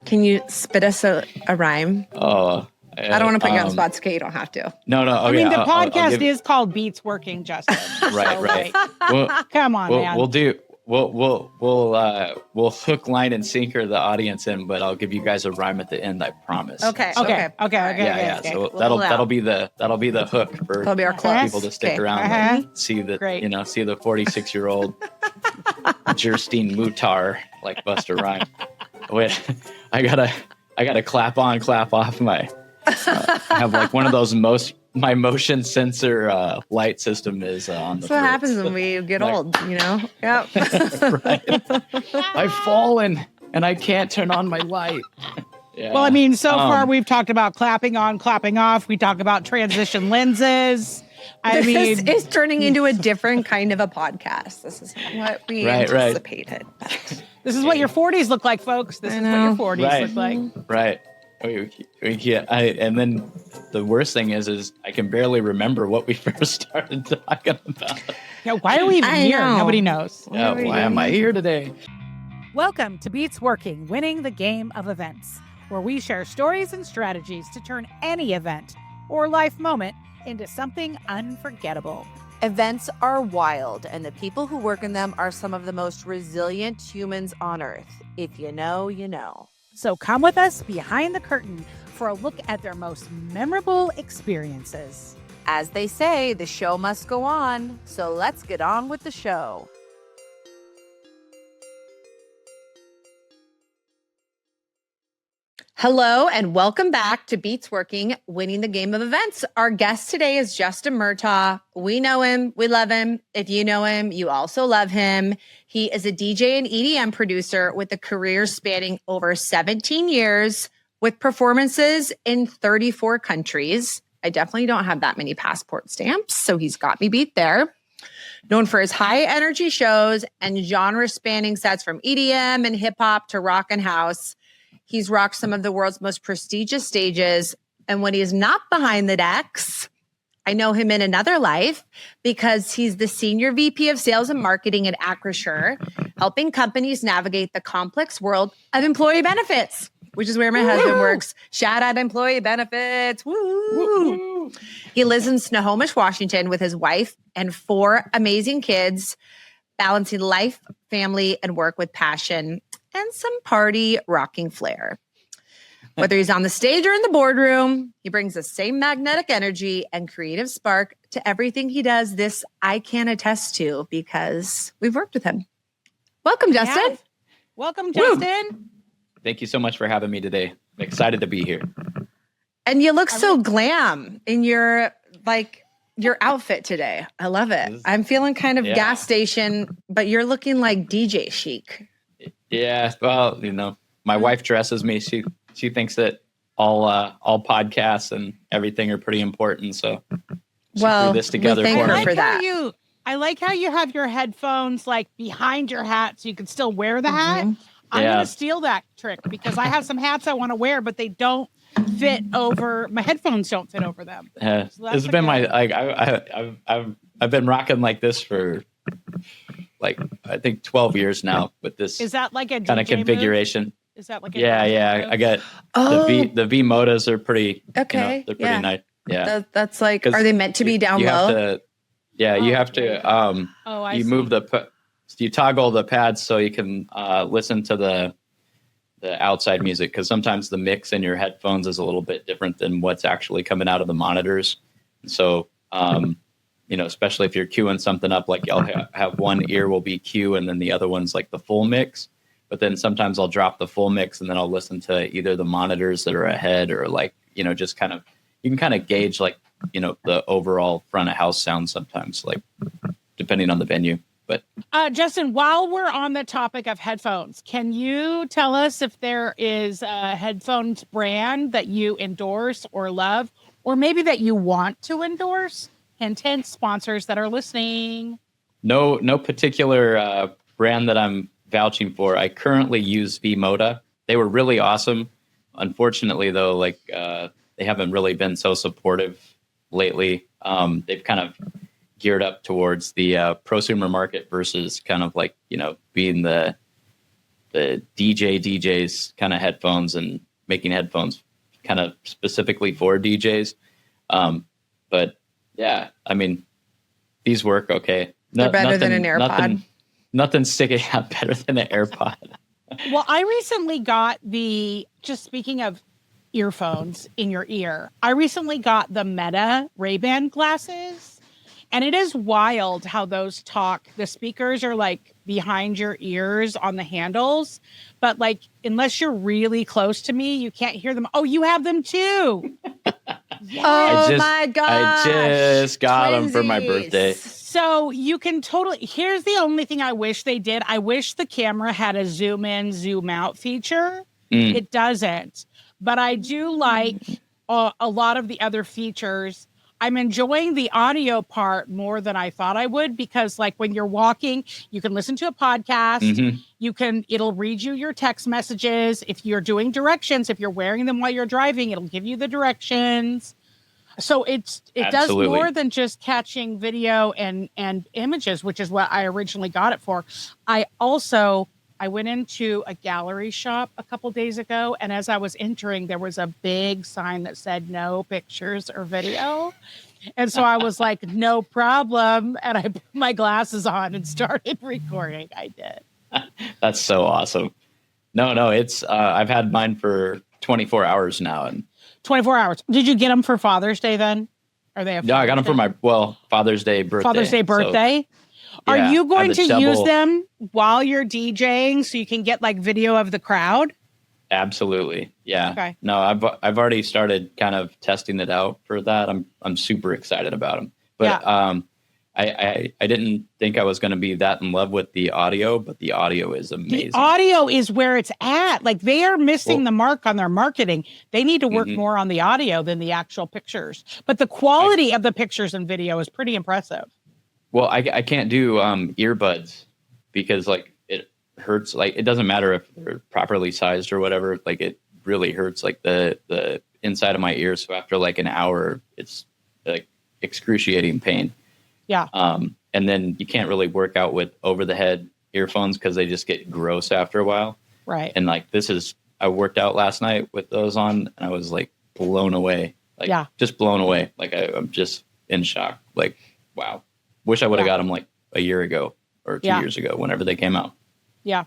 Can you spit us a rhyme? I don't want to put you on the spot. It's okay. You don't have to. No. Okay, I mean, the podcast is called Beats Working, Justin. Right. Well, come on, man. We'll hook, line, and sinker the audience in, but I'll give you guys a rhyme at the end. I promise. Okay. Yeah. So that'll be the hook for that'll be our people to stick around and see the 46-year-old Justin Murta like Buster Rhymes. Wait, I gotta clap on, clap off my. I have like one of those my motion sensor light system is on the. That's what happens when we get old, you know. Yep. Right. I've fallen and I can't turn on my light. Yeah. Well, I mean, so far we've talked about clapping on, clapping off. We talk about transition lenses. This is turning into a different kind of a podcast. This is what we anticipated. Right. This is what your 40s look like, folks. This is what your 40s look like. Right. And then the worst thing is I can barely remember what we first started talking about. Yeah, why are we even here? Nobody knows. Why am I here today? Welcome to Beats Working, winning the game of events, where we share stories and strategies to turn any event or life moment into something unforgettable. Events are wild, and the people who work in them are some of the most resilient humans on Earth. If you know, you know. So come with us behind the curtain for a look at their most memorable experiences. As they say, the show must go on, so let's get on with the show. Hello and welcome back to Beats Working, winning the game of events. Our guest today is Justin Murta. We know him. We love him. If you know him, you also love him. He is a DJ and EDM producer with a career spanning over 17 years with performances in 34 countries. I definitely don't have that many passport stamps, so he's got me beat there. Known for his high energy shows and genre spanning sets from EDM and hip hop to rock and house. He's rocked some of the world's most prestigious stages. And when he is not behind the decks, I know him in another life because he's the Senior VP of Sales and Marketing at Acrisure, helping companies navigate the complex world of employee benefits, which is where my husband works. Shout out employee benefits. Woo! He lives in Snohomish, Washington with his wife and 4 amazing kids, balancing life, family, and work with passion and some party rocking flair. Whether he's on the stage or in the boardroom, he brings the same magnetic energy and creative spark to everything he does. This I can attest to because we've worked with him. Welcome, Justin. Yes. Welcome, Justin. Woo. Thank you so much for having me today. I'm excited to be here. And you look so glam in your outfit today. I love it. I'm feeling kind of gas station, but you're looking like DJ chic. Yeah, well, my wife dresses me. She thinks that all podcasts and everything are pretty important. So she threw this together we thank for her me. for that. I like how you have your headphones like behind your hat so you can still wear the hat. I'm going to steal that trick because I have some hats I want to wear, but they don't fit over. My headphones don't fit over them. So this has been I've been rocking like this for I think 12 years now with this. Is that like a kind of configuration? Move? Is that like a yeah? I got the V motos are pretty okay. They're pretty nice. Yeah, that's like. Are they meant to be down low? You have to. You move you toggle the pads so you can listen to the outside music because sometimes the mix in your headphones is a little bit different than what's actually coming out of the monitors. So. Especially if you're queuing something up, like I'll have one ear will be cue and then the other one's like the full mix. But then sometimes I'll drop the full mix and then I'll listen to either the monitors that are ahead or just kind of, you can kind of gauge the overall front of house sound sometimes, depending on the venue. But Justin, while we're on the topic of headphones, can you tell us if there is a headphones brand that you endorse or love, or maybe that you want to endorse? Hint, sponsors that are listening. No particular brand that I'm vouching for. I currently use V-Moda. They were really awesome. Unfortunately, though, they haven't really been so supportive lately. They've kind of geared up towards the prosumer market versus kind of being the DJs kind of headphones and making headphones kind of specifically for DJs. But yeah, I mean, these work okay. They're better than an AirPod. Nothing sticking out better than an AirPod. Well, I recently got just speaking of earphones in your ear, I recently got the Meta Ray-Ban glasses, and it is wild how those talk. The speakers are like behind your ears on the handles, but like, unless you're really close to me, you can't hear them. Oh, you have them too. Yes. Oh my gosh. I just got them for my birthday. So you can here's the only thing I wish they did. I wish the camera had a zoom in, zoom out feature. It doesn't, but I do like a lot of the other features. I'm enjoying the audio part more than I thought I would, because like when you're walking, you can listen to a podcast. It'll read you your text messages. If you're doing directions, if you're wearing them while you're driving, it'll give you the directions. So it does more than just catching video and images, which is what I originally got it for. I went into a gallery shop a couple days ago, and as I was entering, there was a big sign that said no pictures or video. And so I was like, no problem. And I put my glasses on and started recording. I did. That's so awesome. No, it's I've had mine for 24 hours now. And 24 hours. Did you get them for Father's Day then? Are they? No, I got them for my Father's Day birthday. Father's Day birthday. So, are you going to use them while you're DJing so you can get like video of the crowd? Absolutely. Yeah. Okay. No, I've already started kind of testing it out for that. I'm super excited about them. But I didn't think I was going to be that in love with the audio, but the audio is amazing. The audio is where it's at. Like they are missing the mark on their marketing. They need to work more on the audio than the actual pictures. But the quality of the pictures and video is pretty impressive. Well, I can't do earbuds because like it hurts. Like it doesn't matter if they're properly sized or whatever. Like it really hurts like the inside of my ear. So after like an hour, it's like excruciating pain. Yeah. And then you can't really work out with over the head earphones because they just get gross after a while. Right. And like I worked out last night with those on and I was like blown away. Like just blown away. Like I'm just in shock. Like, wow. Wish I would have got them like a year ago or 2 years ago, whenever they came out. Yeah.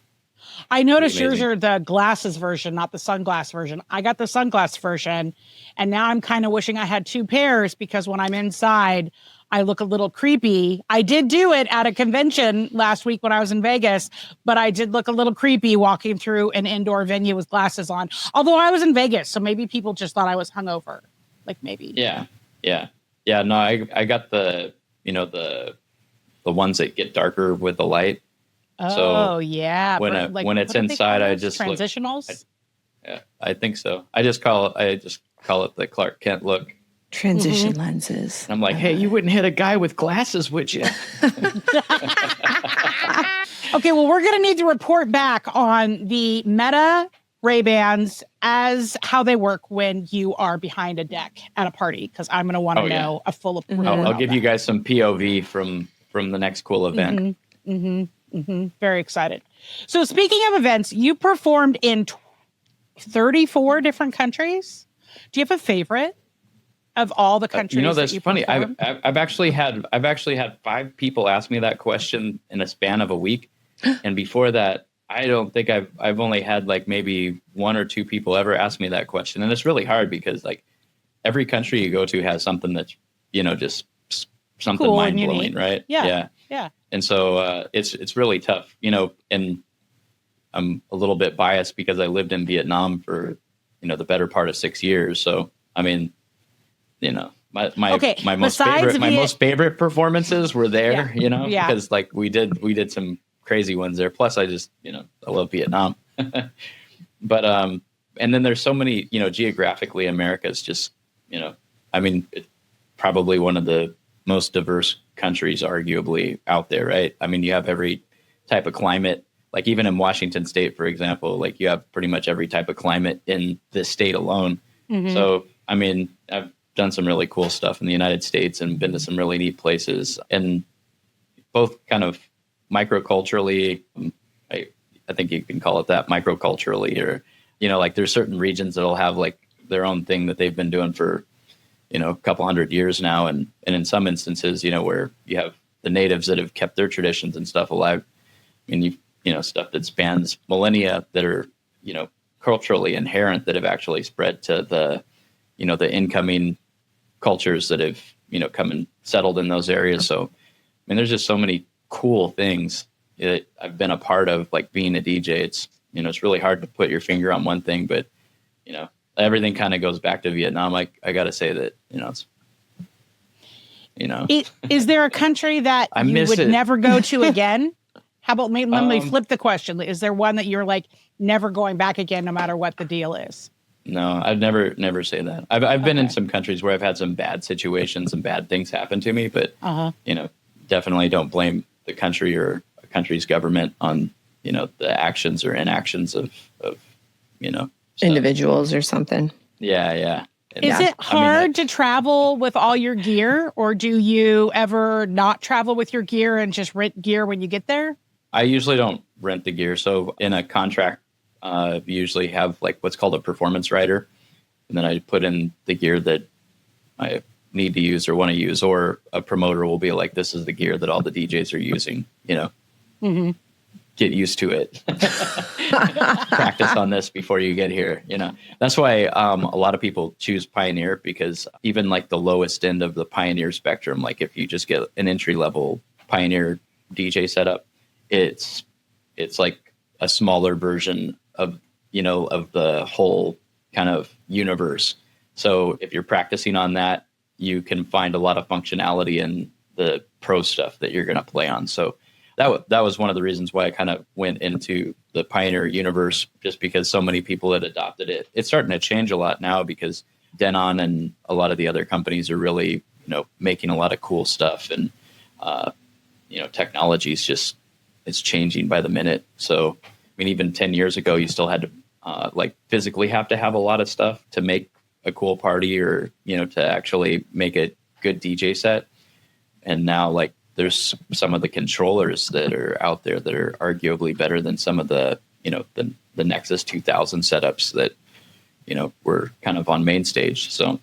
I noticed yours are the glasses version, not the sunglass version. I got the sunglass version, and now I'm kind of wishing I had two pairs because when I'm inside, I look a little creepy. I did do it at a convention last week when I was in Vegas, but I did look a little creepy walking through an indoor venue with glasses on. Although I was in Vegas, so maybe people just thought I was hungover. Like maybe. Yeah. No, I got the ones that get darker with the light. Oh, yeah. When it's inside, I just transitionals. I think so. I just call it the Clark Kent look. Transition lenses. And I'm like, hey, you wouldn't hit a guy with glasses, would you? Okay, well, we're going to need to report back on the Meta Ray-Bans as how they work when you are behind a deck at a party, because I'm going to want to know a full report. I'll give you guys some POV from the next cool event. Very excited. So speaking of events, you performed in 34 different countries. Do you have a favorite of all the countries? That's funny. I've actually had 5 people ask me that question in a span of a week, and before that, I don't think I've only had like maybe 1 or 2 people ever ask me that question, and it's really hard because like every country you go to has something that's just something cool mind blowing, right? Yeah. And so it's really tough, and I'm a little bit biased because I lived in Vietnam for the better part of 6 years. So I mean, my most favorite performances were there, because like we did some crazy ones there. Plus I just, I love Vietnam. But and then there's so many, geographically America's just, I mean, it's probably one of the most diverse countries arguably out there, right? I mean, you have every type of climate. Like even in Washington State, for example, like you have pretty much every type of climate in this state alone. So, I mean, I've done some really cool stuff in the United States and been to some really neat places, and both kind of microculturally, I think you can call it that, microculturally, or, like there's certain regions that'll have like their own thing that they've been doing for, a couple hundred years now. And in some instances, where you have the natives that have kept their traditions and stuff alive. I mean, stuff that spans millennia that are, culturally inherent, that have actually spread to the, the incoming cultures that have, come and settled in those areas. So, I mean, there's just so many cool things that I've been a part of, like being a DJ. It's, it's really hard to put your finger on one thing, but, everything kind of goes back to Vietnam. I got to say that, it's, Is there a country that you would never go to again? How about let me flip the question. Is there one that you're like never going back again, no matter what the deal is? No, I'd never say that. I've been in some countries where I've had some bad situations and bad things happen to me, but definitely don't blame the country or a country's government on, the actions or inactions of individuals or something. Yeah. Is it hard to travel with all your gear, or do you ever not travel with your gear and just rent gear when you get there? I usually don't rent the gear. So in a contract, we usually have like what's called a performance rider. And then I put in the gear that I need to use or want to use, or a promoter will be like, this is the gear that all the DJs are using, Mm-hmm. Get used to it. Practice on this before you get here. That's why a lot of people choose Pioneer, because even like the lowest end of the Pioneer spectrum, like if you just get an entry level Pioneer DJ setup, it's like a smaller version of, of the whole kind of universe. So if you're practicing on that, you can find a lot of functionality in the pro stuff that you're going to play on. So that was one of the reasons why I kind of went into the Pioneer universe, just because so many people had adopted it. It's starting to change a lot now, because Denon and a lot of the other companies are really, making a lot of cool stuff, and, technology is just, it's changing by the minute. So, I mean, even 10 years ago, you still had to physically have to have a lot of stuff to make a cool party, or, to actually make a good DJ set. And now there's some of the controllers that are out there that are arguably better than some of the, the Nexus 2000 setups that, were kind of on main stage. So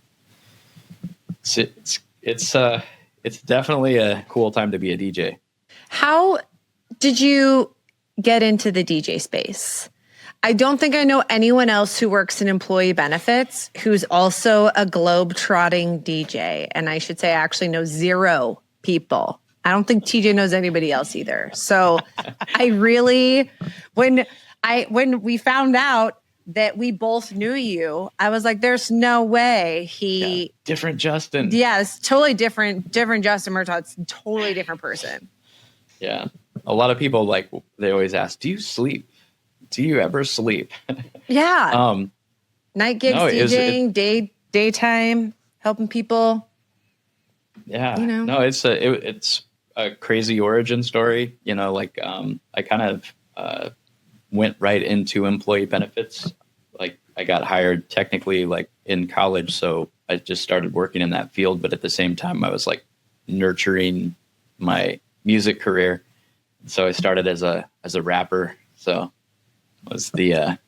it's definitely a cool time to be a DJ. How did you get into the DJ space? I don't think I know anyone else who works in employee benefits who's also a globetrotting DJ. And I should say I actually know 0 people. I don't think TJ knows anybody else either. So I really, when we found out that we both knew you, I was like, there's no way different Justin. Yeah, it's totally different Justin Murta. It's a totally different person. Yeah. A lot of people, they always ask, do you sleep? Do you ever sleep? Yeah. Night gigs, DJing, daytime, helping people. Yeah. No, it's a crazy origin story. I kind of went right into employee benefits. I got hired technically in college, so I just started working in that field. But at the same time, I was nurturing my music career. So I started as a rapper. So it was the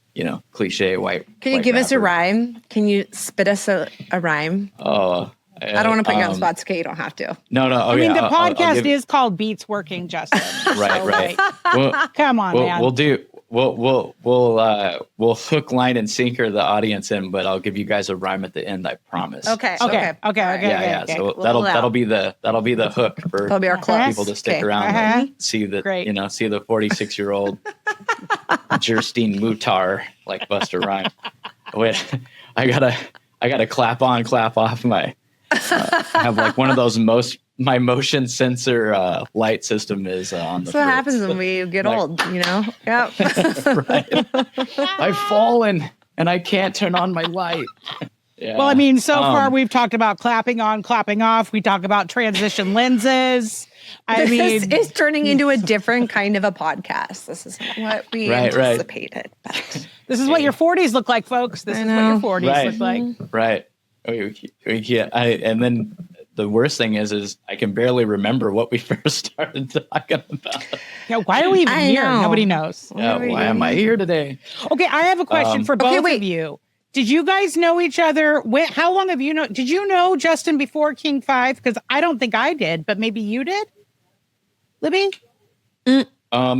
cliche white. Can you give us a rhyme? Can you spit us a rhyme? Oh. I don't want to put you on the spot. It's okay. You don't have to. No. I mean, the podcast is called Beats Working, Justin. Right. Come on, man. We'll hook, line, and sinker the audience in, but I'll give you guys a rhyme at the end. I promise. Okay. Yeah. So that'll be the hook for that'll be our people to stick around and see that see the 46-year-old Justin Murta like Busta Rhymes. Wait, I gotta clap on, clap off my. Have one of those my motion sensor light system is on the. That's what happens when we get old, Yep. Right. I've fallen and I can't turn on my light. Yeah. Well, I mean, so far we've talked about clapping on, clapping off. We talk about transition lenses. This is turning into a different kind of a podcast. This is what we anticipated. But. This is what your 40s look like, folks. This is what your 40s look like. Right. And then the worst thing is I can barely remember what we first started talking about. Yeah, why are we even here? know. Nobody knows. Yeah, why am I here today? Okay, I have a question for both wait. of you. Did you guys know each other? How long have you known? Did you know Justin before King 5? Because I don't think I did, but maybe you did. Libby? I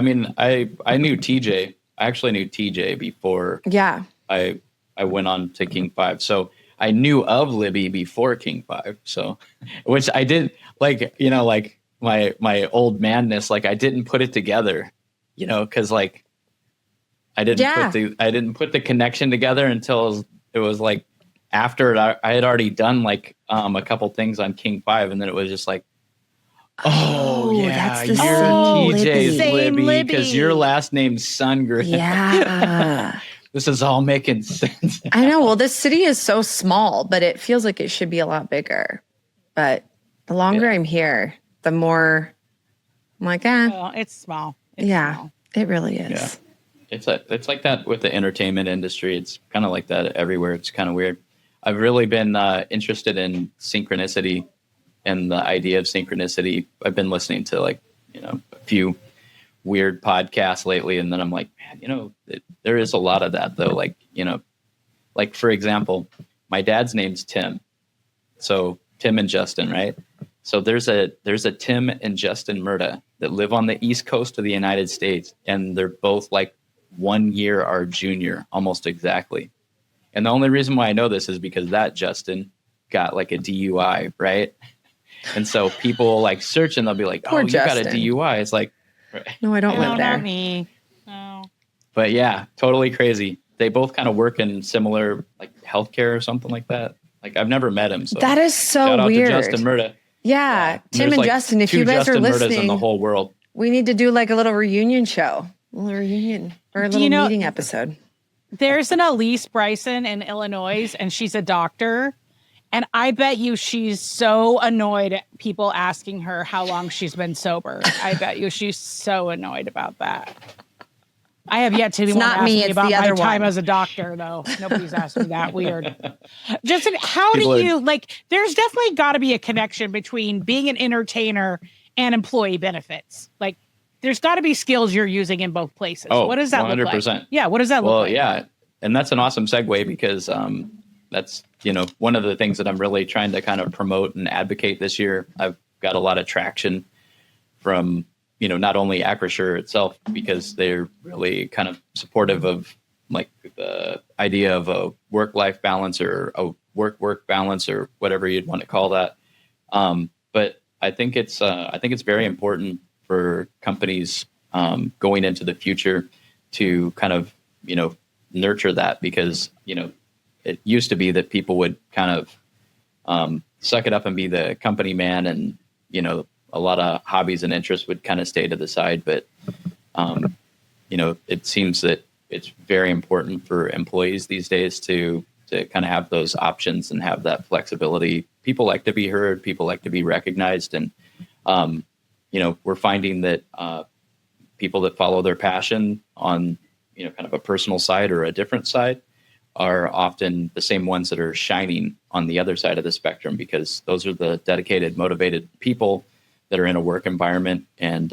mean, I knew TJ. I actually knew TJ before. Yeah. I went on to King 5. So I knew of Libby before King 5. So, which I did like, you know, like my old manness, like I didn't put it together, you know, cause like I didn't put the connection together until it was like after I had already done like a couple things on King 5. And then it was just like, oh yeah, that's the you're TJ's same Libby because your last name's Sundgren. Yeah. This is all making sense. I know. Well, this city is so small, but it feels like it should be a lot bigger. But the longer I'm here, the more I'm like, Oh, it's small. It's small. It really is. Yeah. It's like that with the entertainment industry. It's kind of like that everywhere. It's kind of weird. I've really been interested in synchronicity and the idea of synchronicity. I've been listening to like, you know, a few weird podcasts lately. And then I'm like, man, you know, there is a lot of that though. Like, you know, like for example, my dad's name's Tim. So Tim and Justin, right? So there's a Tim and Justin Murta that live on the East Coast of the United States. And they're both like 1 year our junior, almost exactly. And the only reason why I know this is because that Justin got like a DUI, right? And so people like search and they'll be like, Poor oh, Justin. you got a DUI. It's like, No, I don't live there. Not me. No. but yeah, totally crazy. They both kind of work in similar like healthcare or something like that. Like I've never met him. So That is so shout out weird. to Justin Murta. Yeah. Tim There's and like Justin, if 2 you guys Justin are Murtas in listening, the whole world. we need to do like a little reunion show, a little reunion or a little meeting episode. There's an Alysse Bryson in Illinois, and she's a doctor. And I bet you she's so annoyed at people asking her how long she's been sober. I bet you she's so annoyed about that. I have yet to not ask me, me it's about the my other time one. as a doctor, though. Nobody's asked me that. Weird. Justin, how People do you like? There's definitely got to be a connection between being an entertainer and employee benefits. Like, there's got to be skills you're using in both places. Oh, what does that 100%. look like? Yeah, what does that look Well, like? yeah. And that's an awesome segue because that's, you know, one of the things that I'm really trying to kind of promote and advocate this year. I've got a lot of traction from, you know, not only Acrisure itself, because they're really kind of supportive of like the idea of a work-life balance or a work balance or whatever you'd want to call that. But I think it's very important for companies going into the future to kind of, you know, nurture that, because, you know, it used to be that people would kind of suck it up and be the company man, and, you know, a lot of hobbies and interests would kind of stay to the side. But, you know, it seems that it's very important for employees these days to kind of have those options and have that flexibility. People like to be heard, people like to be recognized. And, you know, we're finding that people that follow their passion on, you know, kind of a personal side or a different side are often the same ones that are shining on the other side of the spectrum, because those are the dedicated, motivated people that are in a work environment. And,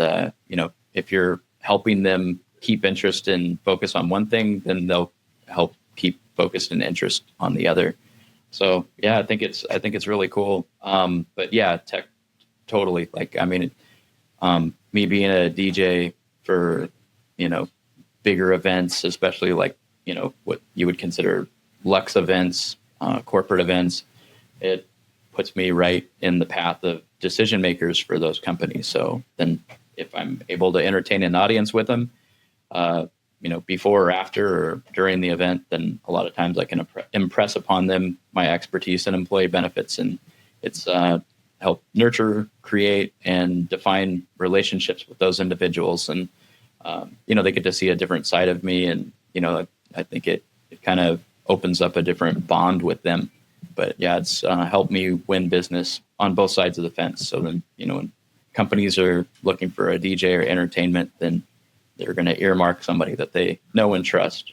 you know, if you're helping them keep interest and focus on one thing, then they'll help keep focused and interest on the other. So, yeah, I think it's really cool. But yeah, totally. Like, I mean, me being a DJ for, you know, bigger events, especially like, you know, what you would consider luxe events, corporate events, it puts me right in the path of decision makers for those companies. So then if I'm able to entertain an audience with them, you know, before or after or during the event, then a lot of times I can impress upon them my expertise in employee benefits. And it's help nurture, create, and define relationships with those individuals. And, you know, they get to see a different side of me. And, you know, I think it kind of opens up a different bond with them. But yeah, it's helped me win business on both sides of the fence. So then, you know, when companies are looking for a DJ or entertainment, then they're going to earmark somebody that they know and trust.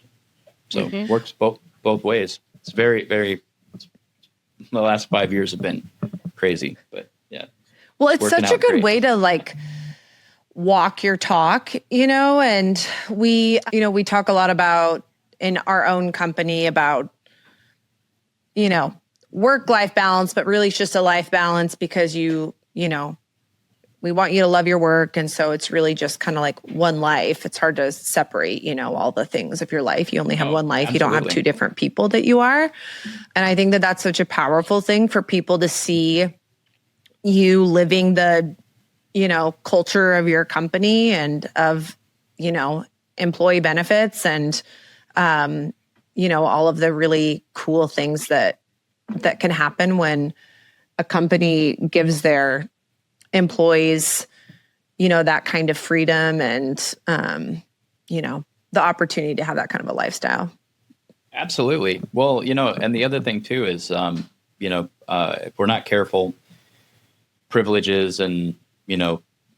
So it works both ways. It's very, very the last 5 years have been crazy, but yeah. Well, it's such a good way to like walk your talk, and we talk a lot about in our own company about, work-life balance, but really it's just a life balance because we want you to love your work. And so it's really just kind of like one life. It's hard to separate, all the things of your life. You only have one life. Absolutely. You don't have two different people that you are. And I think that that's such a powerful thing for people to see you living the, culture of your company and of, employee benefits and, all of the really cool things that can happen when a company gives their employees, that kind of freedom and, the opportunity to have that kind of a lifestyle. Absolutely. Well, and the other thing too is, if we're not careful, privileges and,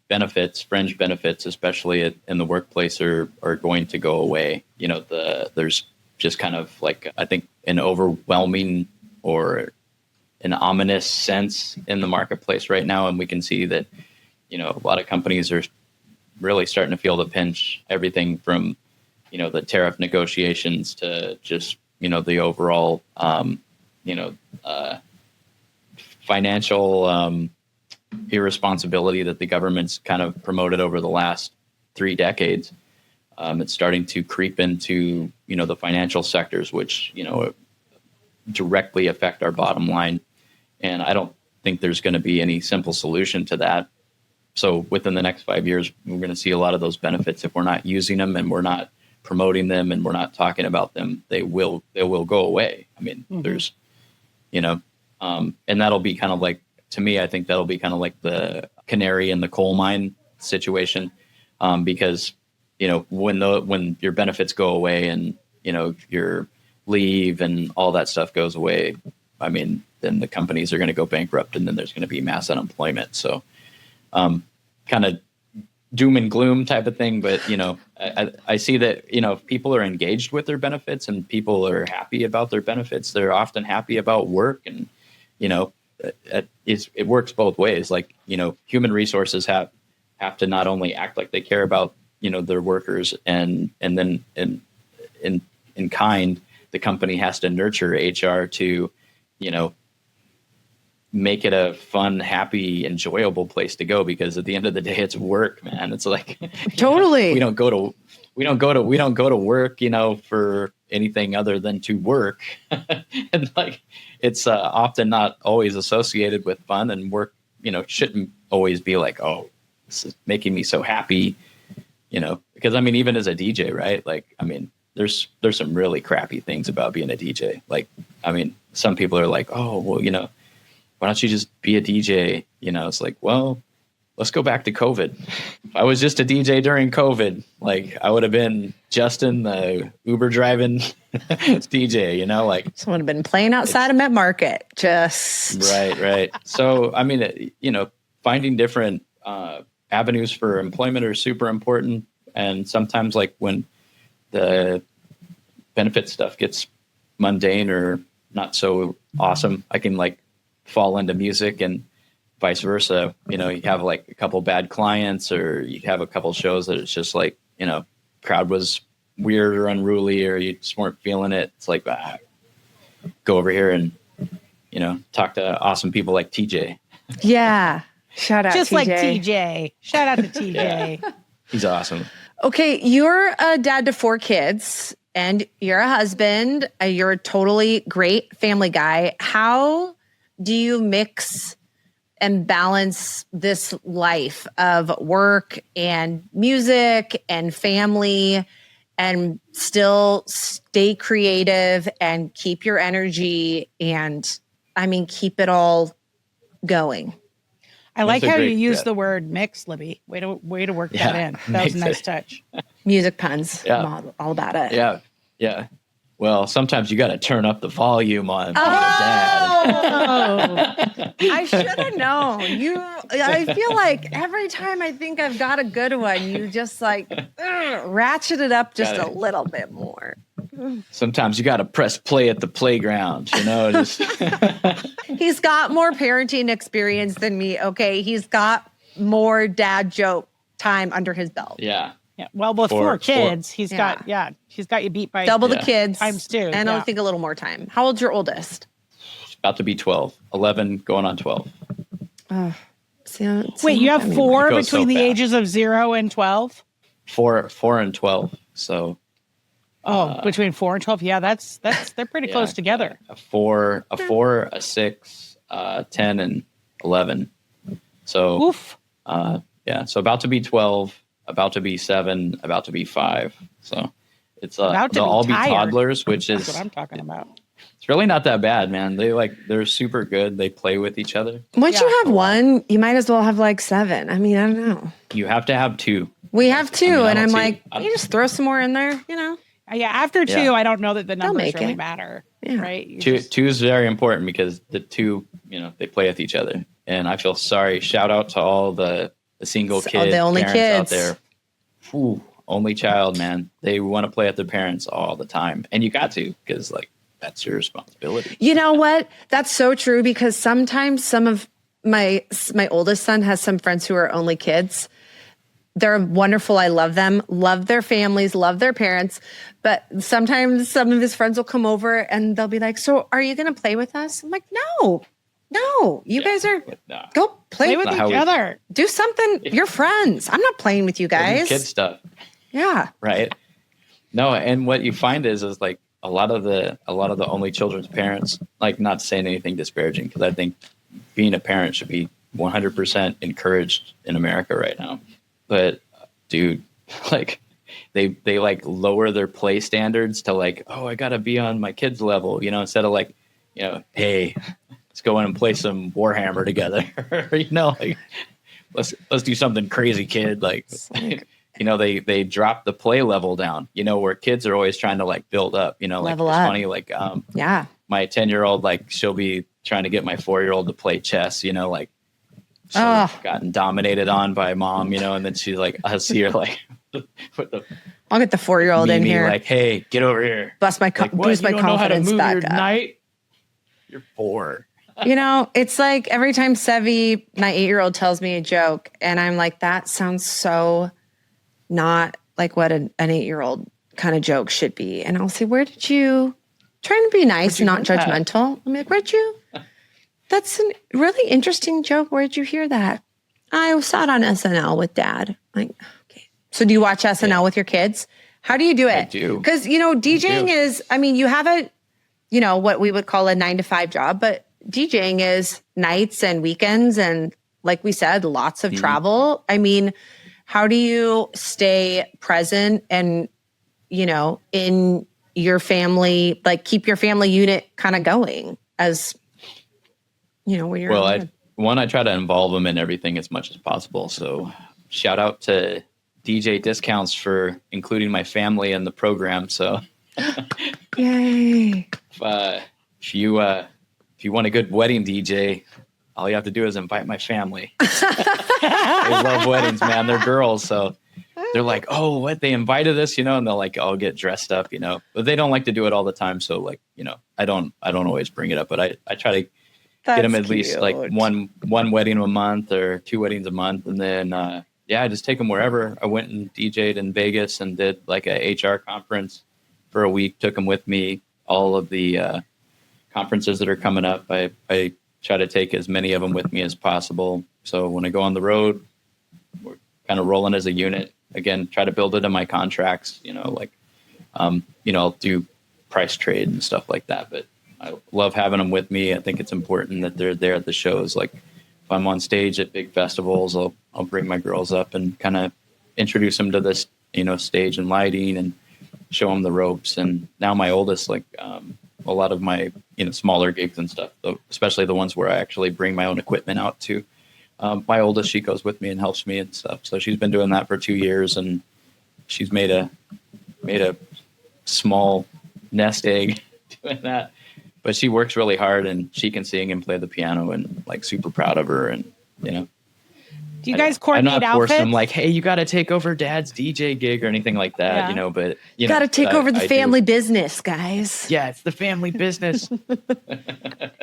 benefits, fringe benefits, especially in the workplace are going to go away. There's just kind of like, I think an overwhelming or an ominous sense in the marketplace right now. And we can see that, a lot of companies are really starting to feel the pinch, everything from, the tariff negotiations to just, the overall, financial irresponsibility that the government's kind of promoted over the last 3 decades. It's starting to creep into, the financial sectors, which, directly affect our bottom line. And I don't think there's going to be any simple solution to that. So within the next 5 years, we're going to see a lot of those benefits. If we're not using them and we're not promoting them and we're not talking about them, they will go away. I mean, there's, and that'll be kind of like, to me, I think that'll be kind of like the canary in the coal mine situation. Because, when your benefits go away and, your leave and all that stuff goes away, I mean, then the companies are going to go bankrupt and then there's going to be mass unemployment. So kind of doom and gloom type of thing. But, I see that, if people are engaged with their benefits and people are happy about their benefits, they're often happy about work. And, it works both ways. Like, human resources have to not only act like they care about, their workers and then in kind, the company has to nurture HR to, make it a fun, happy, enjoyable place to go, because at the end of the day, it's work, man. It's like, totally, we don't go to work, for anything other than to work. And like, it's often not always associated with fun, and work, shouldn't always be like, oh, this is making me so happy, because I mean, even as a DJ, right? Like, I mean, there's some really crappy things about being a DJ. Like, I mean, some people are like, oh, well, why don't you just be a DJ? It's like, well, let's go back to COVID. If I was just a DJ during COVID, like, I would have been Justin, the Uber driving DJ, like someone have been playing outside of Met Market. Just right. So, I mean, finding different avenues for employment are super important. And sometimes, like, when the benefit stuff gets mundane or not so awesome, I can like fall into music, and vice versa. You have like a couple bad clients, or you have a couple shows that it's just like, crowd was weird or unruly, or you just weren't feeling it. It's like, go over here and, talk to awesome people like TJ. Yeah. Shout out just TJ. like TJ. Shout out to TJ. Yeah. He's awesome. Okay. You're a dad to 4 kids and you're a husband. You're a totally great family guy. How do you mix and balance this life of work and music and family and still stay creative and keep your energy and, keep it all going? I like how you use the word mix, Libby. Way to work that in. That was a nice touch. Music puns. Yeah. I'm all about it. Yeah. Yeah. Well, sometimes you got to turn up the volume on dad. I should have known. I feel like every time I think I've got a good one, you just like ratchet it up just a little bit more. sometimes you got to press play at the playground, you know, just He's got more parenting experience than me. Okay. He's got more dad joke time under his belt. yeah. Yeah. Well, with four kids, he's got you beat by double the kids times 2. And I think a little more time. How old's your oldest? About to be 12, 11 going on 12. Wait, you have 4 between so the fast. ages of 0 and 12? 4 and 12. So between 4 and 12. Yeah, they're pretty close together. A 4, a 6, 10 and 11. So Oof. So about to be 12, about to be 7, about to be 5. So it's they'll all be toddlers, which That's is what I'm talking about. It's really not that bad, man. They're super good. They play with each other. Once you have one, you might as well have like 7. I mean, I don't know. You have to have 2. We have 2, and I'm like, you just throw some more in there, you know? Yeah, after 2, I don't know that the numbers really matter. Yeah. Right? 2 is very important because the 2, they play with each other. And I feel sorry. Shout out to all the single kids, the only parents kids out there. Ooh, only child, man. They want to play with their parents all the time, and you got to, because that's your responsibility. You know what? That's so true, because sometimes some of my oldest son has some friends who are only kids. They're wonderful. I love them, love their families, love their parents. But sometimes some of his friends will come over and they'll be like, "So are you going to play with us?" I'm like, No, you guys are go play with each other. Do something. You're friends. I'm not playing with you guys. Kid stuff. Yeah. Right. No. And what you find is like a lot of the only children's parents, like, not saying anything disparaging, because I think being a parent should be 100% encouraged in America right now. But dude, like they like lower their play standards to like, oh, I gotta be on my kid's level, instead of like, hey, let's go in and play some Warhammer together. Like let's do something crazy, kid. Like they drop the play level down, where kids are always trying to like build up, like level it's up. funny, like yeah. My 10-year-old, like, she'll be trying to get my 4-year-old to play chess, like she's gotten dominated on by mom, and then she's like, I see her like with the I'll get the 4-year-old in here. Like, hey, get over here. Boost my confidence back up. Night? You're 4. It's like every time Sevi, my 8-year-old, tells me a joke, and I'm like, that sounds so not like what an 8-year-old kind of joke should be. And I'll say, where did you, trying to be nice and not judgmental. I'm like, that's a really interesting joke. Where'd you hear that? I saw it on SNL with Dad. Like, okay. So do you watch SNL with your kids? How do you do it? I do. Because, DJing is, you have what we would call a 9-to-5 job, but DJing is nights and weekends. And like we said, lots of travel. How do you stay present and, in your family, like keep your family unit kind of going as, when you're I try to involve them in everything as much as possible. So shout out to DJ Discounts for including my family in the program. So yay. If you want a good wedding DJ, all you have to do is invite my family. They love weddings, man. They're girls. So they're like, oh, what? They invited us, and they'll like all get dressed up, but they don't like to do it all the time. So like, I don't always bring it up, but I try to get them at least like one wedding a month or 2 weddings a month. And then, I just take them wherever. I went and DJ'd in Vegas and did like a HR conference for a week, took them with me. All of the conferences that are coming up, I try to take as many of them with me as possible. So when I go on the road, we're kind of rolling as a unit. Again, try to build it in my contracts, I'll do price trade and stuff like that. But I love having them with me. I think it's important that they're there at the shows. Like if I'm on stage at big festivals, I'll bring my girls up and kind of introduce them to this, stage and lighting and show them the ropes. And now my oldest, like a lot of my, smaller gigs and stuff, especially the ones where I actually bring my own equipment out to. My oldest, she goes with me and helps me and stuff. So she's been doing that for 2 years, and she's made a small nest egg doing that. But she works really hard, and she can sing and play the piano, and like super proud of her. And Do you guys coordinate I'm not outfits? forcing them like, hey, you got to take over Dad's DJ gig or anything like that, But you got to take over the family business, guys. Yeah, it's the family business. Do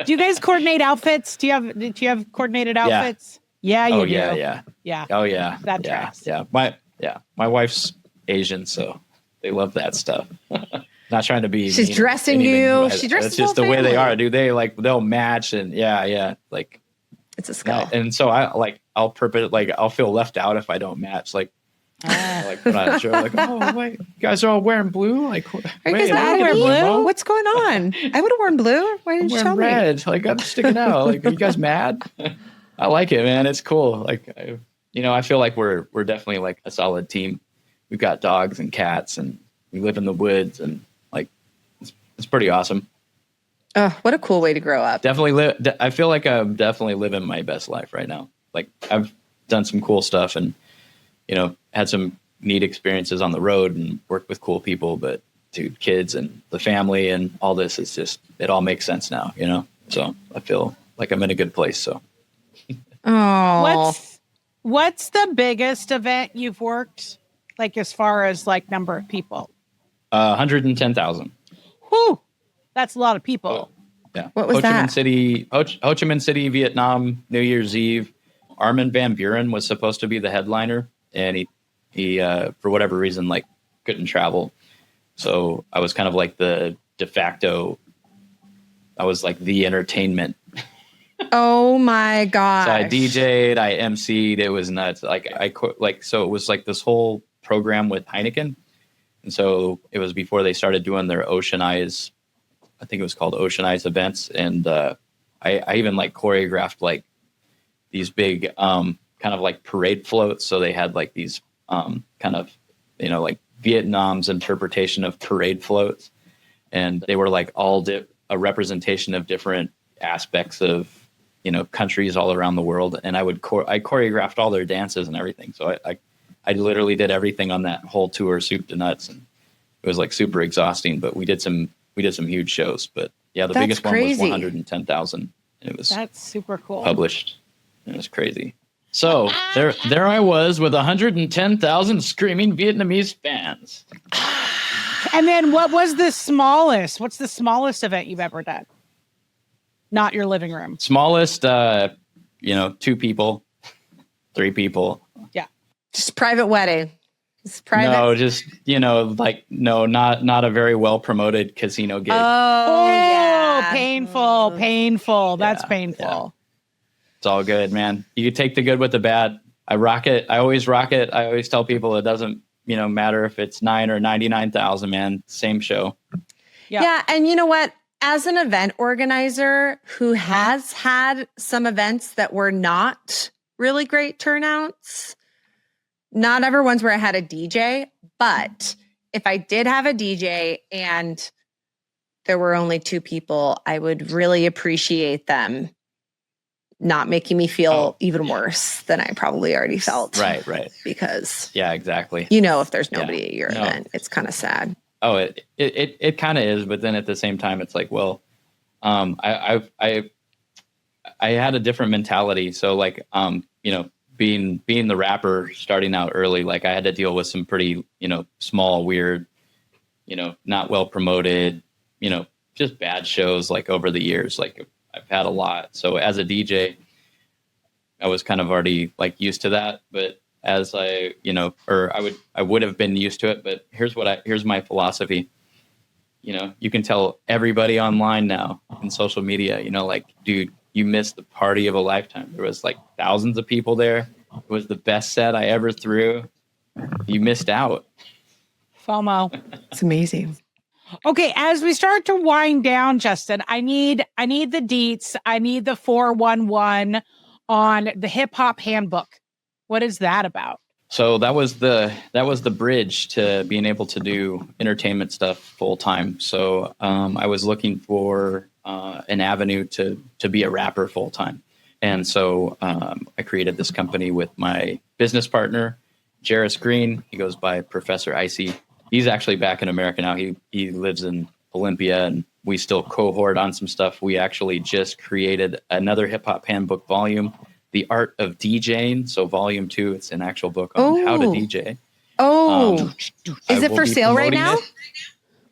you guys coordinate outfits? Do you have coordinated outfits? Yeah, you do. Yeah. Oh yeah. That tracks. Yeah. My wife's Asian, so they love that stuff. Not trying to be. She's dressing you. She dresses. It's just the way they are. Do they they'll match and like. It's a skill. Yeah, and so I'll feel left out if I don't match. Like when I show, like, oh wait, you guys are all wearing blue. Like, are you guys not wearing blue? What's going on? I would have worn blue. Why didn't you tell me? Red. Like I'm sticking out. Like, are you guys mad? I like it, man. It's cool. Like, I feel like we're definitely like a solid team. We've got dogs and cats, and we live in the woods, and like it's pretty awesome. Oh, what a cool way to grow up. I feel like I'm definitely living my best life right now. Like I've done some cool stuff and, had some neat experiences on the road and worked with cool people, but dude, kids and the family and all this is just, it all makes sense now, So I feel like I'm in a good place. So. Oh, what's the biggest event you've worked? Like as far as like number of people? 110,000. Whew. That's a lot of people. Yeah. What was that? Ho Chi Minh City, Vietnam, New Year's Eve. Armin van Buuren was supposed to be the headliner, and he for whatever reason, like couldn't travel. So I was kind of like the de facto. I was like the entertainment. Oh my gosh. So I DJ'd, I MC'd. It was nuts. So it was like this whole program with Heineken. And so it was before they started doing their Ocean Eyes. I think it was called Ocean Eyes events. And I even like choreographed like these big kind of like parade floats. So they had like these kind of, like Vietnam's interpretation of parade floats. And they were like all a representation of different aspects of, countries all around the world. And I choreographed all their dances and everything. So I literally did everything on that whole tour, soup to nuts. And it was like super exhausting, but we did some huge shows, but yeah, the biggest one was 110,000. That's super cool. Published. It was crazy. So there I was with 110,000 screaming Vietnamese fans. And then what's the smallest event you've ever done? Not your living room. Smallest, 2 people, 3 people. Yeah. Just private wedding. It's private. No, just, not a very well promoted casino gig. Oh, yeah. Painful. That's painful. Yeah. It's all good, man. You take the good with the bad. I rock it. I always rock it. I always tell people it doesn't, matter if it's 9 or 99,000, man. Same show. Yeah. And you know what? As an event organizer who has had some events that were not really great turnouts, not ever ones where I had a DJ, but if I did have a DJ and there were only 2 people, I would really appreciate them not making me feel even worse than I probably already felt. Right. Because exactly. If there's nobody at your event, it's kind of sad. Oh, it kind of is, but then at the same time, it's like, well, I had a different mentality. So like, being the rapper starting out early, like I had to deal with some pretty, small, weird, not well promoted, just bad shows like over the years. Like I've had a lot. So as a DJ, I was kind of already like used to that, but as I would have been used to it, but here's my philosophy. You can tell everybody online now in social media, like, dude, you missed the party of a lifetime. There was like thousands of people there. It was the best set I ever threw. You missed out. FOMO. It's amazing. Okay, as we start to wind down, Justin, I need the deets. I need the 411 on the Hip Hop Handbook. What is that about? So that was the bridge to being able to do entertainment stuff full time. So I was looking for an avenue to be a rapper full time, and so I created this company with my business partner, Jarris Green. He goes by Professor Icy. He's actually back in America now. He lives in Olympia, and we still cohort on some stuff. We actually just created another Hip Hop Handbook volume, The Art of DJing. So volume 2, it's an actual book on how to DJ. Is it for sale right now?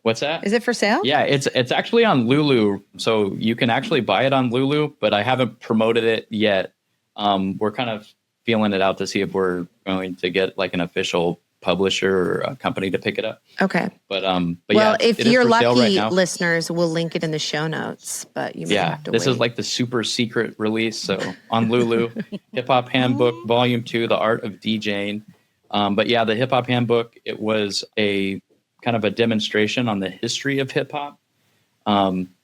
What's that? Is it for sale? Yeah, it's actually on Lulu. So you can actually buy it on Lulu, but I haven't promoted it yet. We're kind of feeling it out to see if we're going to get like an official publisher or a company to pick it up. Okay. But well, yeah, if you're lucky, right listeners, we'll link it in the show notes. But you may have to this wait. is like the super secret release. So on Lulu, Hip Hop Handbook, Volume 2, The Art of DJing. But yeah, the Hip Hop Handbook, it was a kind of a demonstration on the history of hip hop.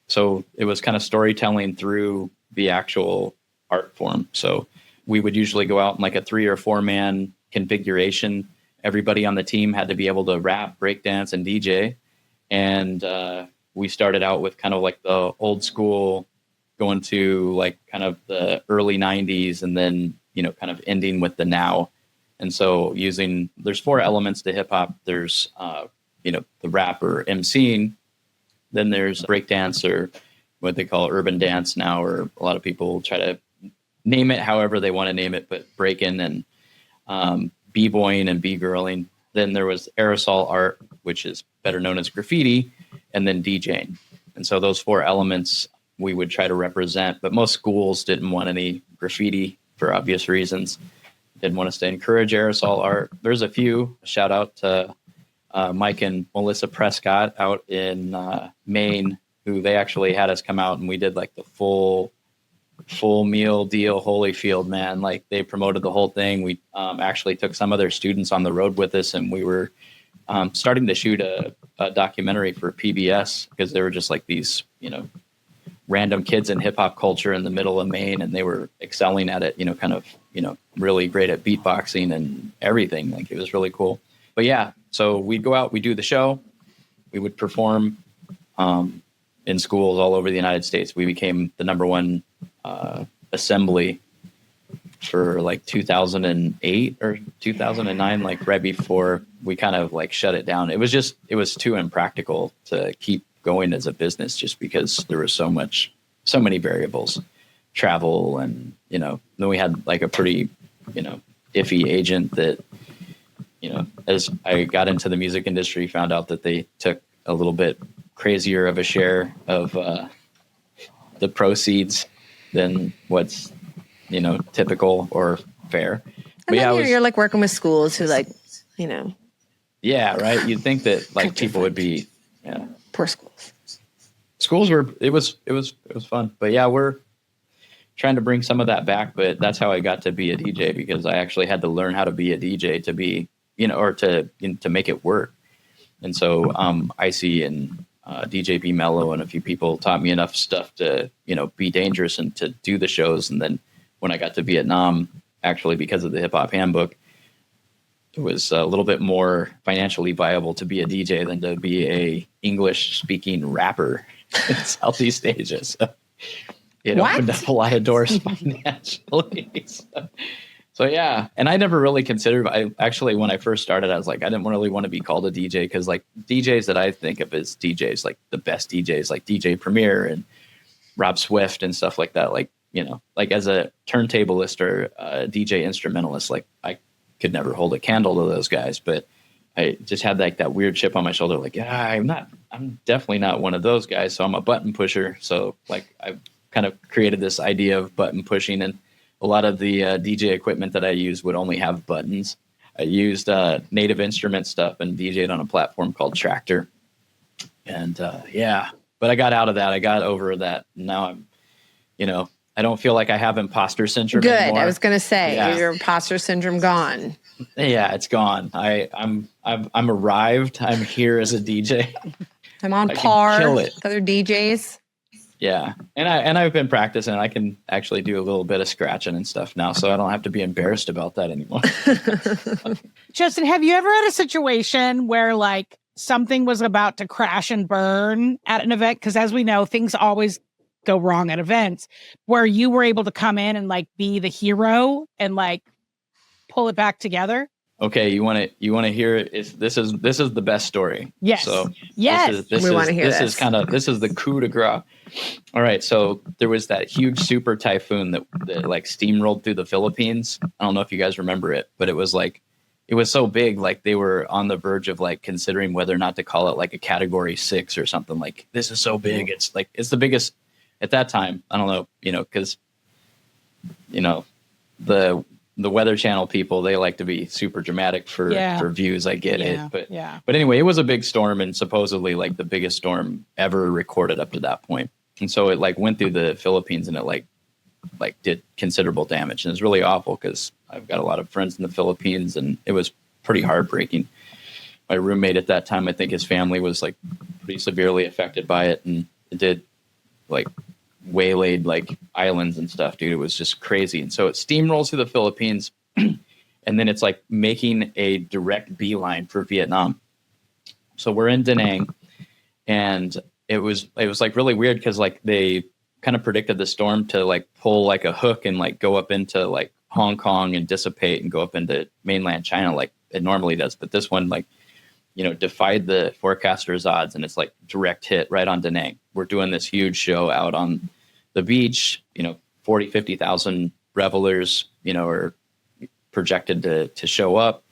So it was kind of storytelling through the actual art form. So we would usually go out in like a 3 or 4 man configuration. Everybody on the team had to be able to rap, breakdance, and DJ. And we started out with kind of like the old school, going to like kind of the early 90s, and then, kind of ending with the now. And so there's 4 elements to hip hop. There's, the rap or MCing. Then there's breakdance, or what they call urban dance now, or a lot of people try to name it however they want to name it, but breaking and b-boying and b-girling. Then there was aerosol art, which is better known as graffiti, and then DJing. And so those 4 elements we would try to represent, but most schools didn't want any graffiti for obvious reasons. Didn't want us to encourage aerosol art. There's a few. Shout out to Mike and Melissa Prescott out in Maine, who they actually had us come out, and we did like the full meal deal, Holyfield, man. Like they promoted the whole thing. We actually took some of their students on the road with us, and we were starting to shoot a documentary for PBS, because they were just like these, random kids in hip hop culture in the middle of Maine, and they were excelling at it, kind of, really great at beatboxing and everything. Like it was really cool. But yeah, so we'd go out, we'd do the show, we would perform in schools all over the United States. We became the #1 assembly for like 2008 or 2009, like right before we kind of like shut it down. It was too impractical to keep going as a business, just because there was so many variables, travel, and, then we had like a pretty, iffy agent that, as I got into the music industry, found out that they took a little bit crazier of a share of the proceeds than what's, typical or fair. And then you're like working with schools who like, Yeah, right. You'd think that like people would be, poor schools. Schools were, it was fun. But yeah, we're trying to bring some of that back. But that's how I got to be a DJ, because I actually had to learn how to be a DJ to be, or to make it work. And so Icy and DJ B Mello and a few people taught me enough stuff to, be dangerous and to do the shows. And then when I got to Vietnam, actually, because of the Hip Hop Handbook, it was a little bit more financially viable to be a DJ than to be a English speaking rapper in Southeast Asia. So it opened up a lot of doors financially. So yeah. And I never really considered, when I first started, I was like, I didn't really want to be called a DJ, because like DJs that I think of as DJs, like the best DJs, like DJ Premier and Rob Swift and stuff like that. Like, like as a turntablist or a DJ instrumentalist, like I could never hold a candle to those guys, but I just had like that weird chip on my shoulder. Like, I'm definitely not one of those guys. So I'm a button pusher. So like I've kind of created this idea of button pushing, and a lot of the DJ equipment that I used would only have buttons. I used Native Instrument stuff and DJed on a platform called Tractor. And but I got out of that. I got over that. Now I'm, I don't feel like I have imposter syndrome anymore. I was going to say, your imposter syndrome gone. Yeah, it's gone. I'm arrived. I'm here as a DJ. I'm on par with other DJs. Yeah, and I've been practicing. I can actually do a little bit of scratching and stuff now, so I don't have to be embarrassed about that anymore. Justin, have you ever had a situation where like something was about to crash and burn at an event? Because as we know, things always go wrong at events, where you were able to come in and like be the hero and like pull it back together? Okay, you want to hear it? This is the best story. Yes. So yes, we want to hear this. This is the coup de grace. All right, so there was that huge super typhoon that like steamrolled through the Philippines. I don't know if you guys remember it, but it was so big, like they were on the verge of like considering whether or not to call it like a category 6 or something. Like, this is so big. It's the biggest at that time. I don't know, because the Weather Channel people, they like to be super dramatic for views. I get it. But anyway, it was a big storm, and supposedly like the biggest storm ever recorded up to that point. And so it like went through the Philippines, and it like did considerable damage. And it's really awful because I've got a lot of friends in the Philippines, and it was pretty heartbreaking. My roommate at that time, I think his family was like pretty severely affected by it, and it did like waylaid like islands and stuff, dude. It was just crazy. And so it steamrolls through the Philippines and then it's like making a direct beeline for Vietnam. So we're in Da Nang, and it was like really weird because like they kind of predicted the storm to like pull like a hook and like go up into like Hong Kong and dissipate and go up into mainland China like it normally does. But this one like, defied the forecaster's odds, and it's like direct hit right on Da Nang. We're doing this huge show out on the beach, 40, 50,000 revelers, are projected to show up.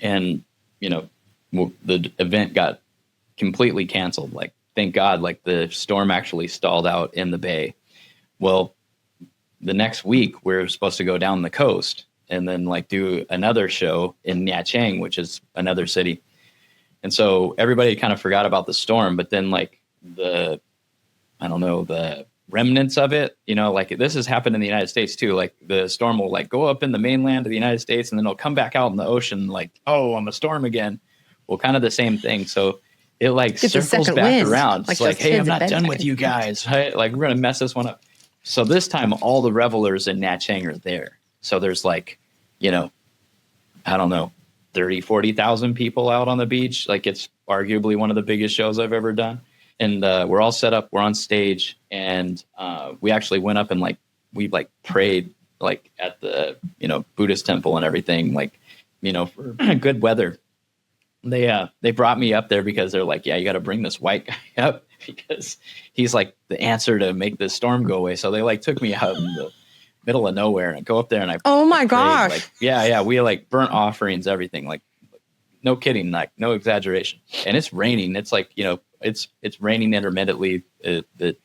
And, the event got completely canceled. Like, thank God, like the storm actually stalled out in the bay. Well, the next week we're supposed to go down the coast and then like do another show in Nha Trang, which is another city. And so everybody kind of forgot about the storm, but then like the remnants of it, like this has happened in the United States too. Like the storm will like go up in the mainland of the United States and then it'll come back out in the ocean like, oh, I'm a storm again. Well, kind of the same thing. So it like circles back around. It's like, hey, I'm not done with you guys. Right? Like we're going to mess this one up. So this time all the revelers in Nha Trang are there. So there's like, 30, 40,000 people out on the beach. Like it's arguably one of the biggest shows I've ever done. And we're all set up. We're on stage, and we actually went up and like we like prayed like at the Buddhist temple and everything. Like for good weather. They brought me up there because they're like, yeah, you got to bring this white guy up because he's like the answer to make this storm go away. So they like took me out in the middle of nowhere and I go up there and I gosh, like, yeah, we like burnt offerings, everything, like no kidding, like no exaggeration. And it's raining. It's like it's raining intermittently. The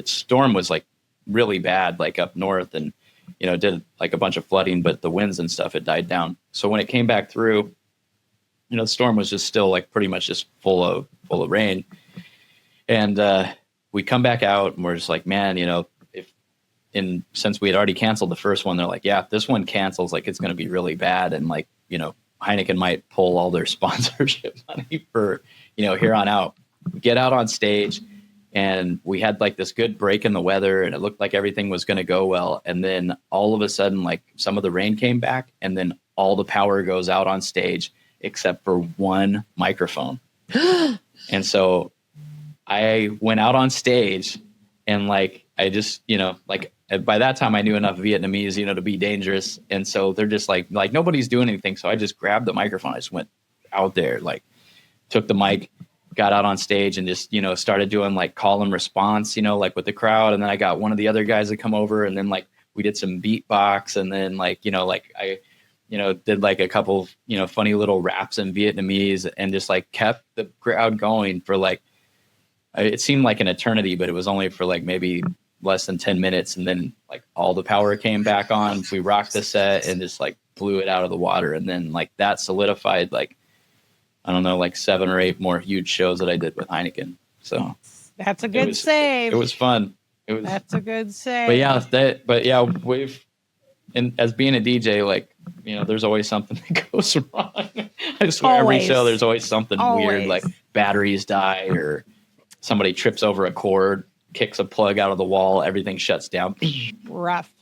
storm was like really bad, like up north, and did like a bunch of flooding, but the winds and stuff had died down. So when it came back through, the storm was just still like pretty much just full of rain. And we come back out and we're just like, man, since we had already canceled the first one, they're like, yeah, if this one cancels, like it's going to be really bad. And like, Heineken might pull all their sponsorship money for, here on out. We get out on stage and we had like this good break in the weather and it looked like everything was going to go well. And then all of a sudden, like some of the rain came back and then all the power goes out on stage except for one microphone. And so I went out on stage and like, I just, by that time I knew enough Vietnamese, to be dangerous. And so they're just like nobody's doing anything. So I just grabbed the microphone. I just went out there, like took the mic, got out on stage and just, started doing like call and response, like with the crowd. And then I got one of the other guys to come over and then like we did some beatbox and then like, I, did like a couple, funny little raps in Vietnamese and just like kept the crowd going for like, it seemed like an eternity, but it was only for like maybe less than 10 minutes. And then like all the power came back on. We rocked the set and just like blew it out of the water. And then like that solidified like, I don't know, like 7 or 8 more huge shows that I did with Heineken. So that's a good save. It was fun. That's a good save. But yeah, and as being a DJ, like, there's always something that goes wrong. I swear every show there's always something weird, like batteries die or somebody trips over a cord, kicks a plug out of the wall, everything shuts down. Rough.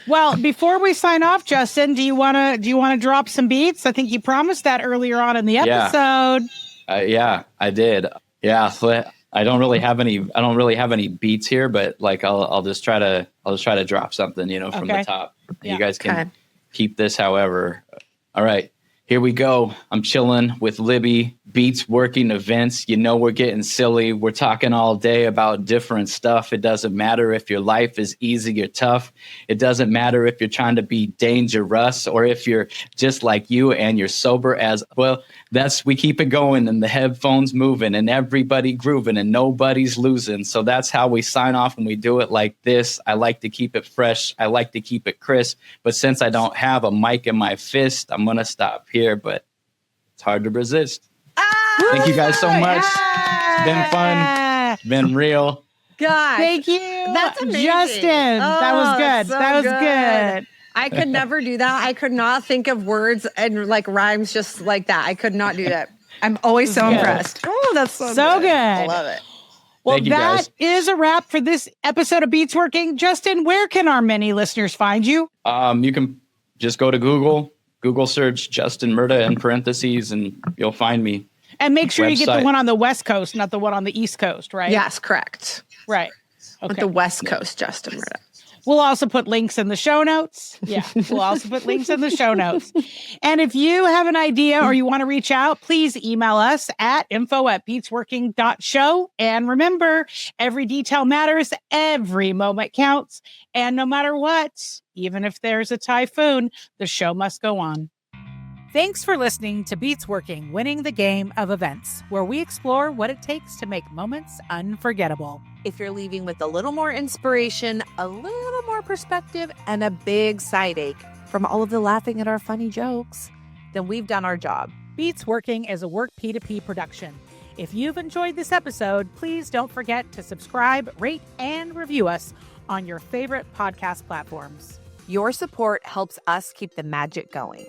Well, before we sign off, Justin, do you want to drop some beats? I think you promised that earlier on in the episode. Yeah, I did. Yeah, I don't really have any beats here, but like I'll just try to drop something, from the top. You guys can keep this however. All right. Here we go. I'm chilling with Libby, Beats Working Events. You know, we're getting silly. We're talking all day about different stuff. It doesn't matter if your life is easy or tough. It doesn't matter if you're trying to be dangerous or if you're just like you and you're sober as well. We keep it going and the headphones moving and everybody grooving and nobody's losing. So that's how we sign off when we do it like this. I like to keep it fresh. I like to keep it crisp. But since I don't have a mic in my fist, I'm going to stop here, but it's hard to resist. Thank you guys so much. It's been fun. It's been real. Gosh. Thank you. That's amazing. Justin. That was good. So that was good. I could never do that. I could not think of words and like rhymes just like that. I could not do that. I'm always so impressed. Oh, that's so good. I love it. Well, Thank you, that guys. is a wrap for this episode of Beats Working. Justin, where can our many listeners find you? You can just go to Google search Justin Murta in parentheses, and you'll find me. And make sure you get the Website. one on the West Coast, not the one on the East Coast, right? Yes, correct. Right. With Okay. the West Coast, Justin Murta. We'll also put links in the show notes. Yeah, we'll also put links in the show notes. And if you have an idea or you want to reach out, please email us at info@beatsworking.show. And remember, every detail matters, every moment counts. And no matter what, even if there's a typhoon, the show must go on. Thanks for listening to Beats Working, Winning the Game of Events, where we explore what it takes to make moments unforgettable. If you're leaving with a little more inspiration, a little more perspective, and a big side ache from all of the laughing at our funny jokes, then we've done our job. Beats Working is a Work P2P production. If you've enjoyed this episode, please don't forget to subscribe, rate, and review us on your favorite podcast platforms. Your support helps us keep the magic going.